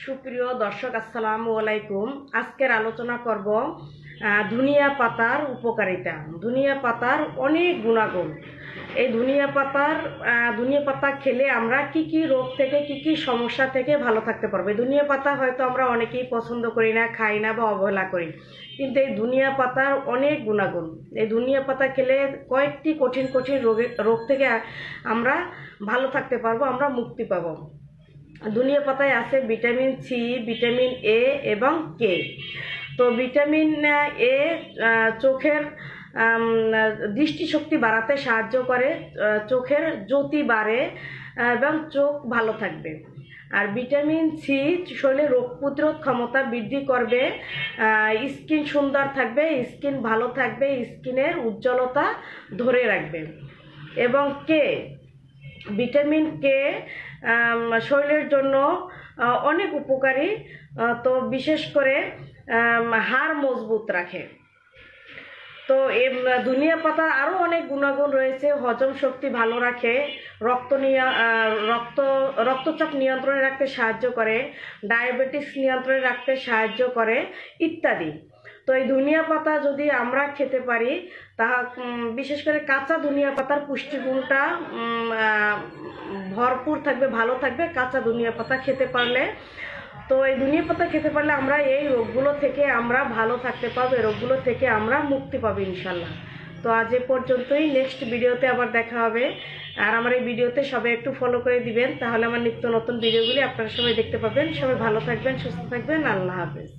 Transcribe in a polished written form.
সুপ্রিয় দর্শক আসসালামু আলাইকুম। আজকের আলোচনা করব ধনিয়া পাতার উপকারিতা। ধনিয়া পাতার অনেক গুণাগুণ। এই ধনিয়া পাতা খেলে আমরা কি কি রোগ থেকে কি কি সমস্যা থেকে ভালো থাকতে পারবো। এই ধনিয়া পাতা হয়তো আমরা অনেকেই পছন্দ করি না, খাই না বা অবহেলা করি, কিন্তু এই ধনিয়া পাতার অনেক গুণাগুণ। এই ধনিয়া পাতা খেলে কয়েকটি কঠিন রোগ থেকে আমরা ভালো থাকতে পারবো, আমরা মুক্তি পাবো। ধনিয়া পাতায় আছে ভিটামিন সি, ভিটামিন এ এবং কে। তো ভিটামিন এ চোখের দৃষ্টিশক্তি বাড়াতে সাহায্য করে, চোখের জ্যোতি বাড়ে এবং চোখ ভালো থাকবে। আর ভিটামিন সি শরীরে রোগ প্রতিরোধ ক্ষমতা বৃদ্ধি করবে, স্কিন সুন্দর থাকবে, স্কিন ভালো থাকবে, স্কিনের উজ্জ্বলতা ধরে রাখবে। এবং কে, ভিটামিন কে শরীরের জন্য অনেক উপকারী। তো বিশেষ করে হাড় মজবুত রাখে। তো এই ধনিয়া পাতার আরও অনেক গুণাগুণ রয়েছে। হজম শক্তি ভালো রাখে, রক্তচাপ নিয়ন্ত্রণে রাখতে সাহায্য করে, ডায়াবেটিস নিয়ন্ত্রণে রাখতে সাহায্য করে ইত্যাদি। তো এই ধনিয়া পাতা যদি আমরা খেতে পারি, তাহা বিশেষ করে কাঁচা ধনিয়া পাতার পুষ্টিগুণটা ভরপুর থাকবে, ভালো থাকবে কাঁচা ধনিয়া পাতা খেতে পারলে। তো এই ধনিয়া পাতা খেতে পারলে আমরা এই রোগগুলো থেকে আমরা ভালো থাকতে পারবো, এই রোগগুলো থেকে আমরা মুক্তি পাবো ইনশাল্লাহ। তো আজ এ পর্যন্তই, নেক্সট ভিডিওতে আবার দেখা হবে। আর আমার এই ভিডিওতে সবাই একটু ফলো করে দিবেন, তাহলে আমার নিত্য নতুন ভিডিওগুলি আপনারা সবাই দেখতে পাবেন। সবাই ভালো থাকবেন, সুস্থ থাকবেন। আল্লাহ হাফেজ।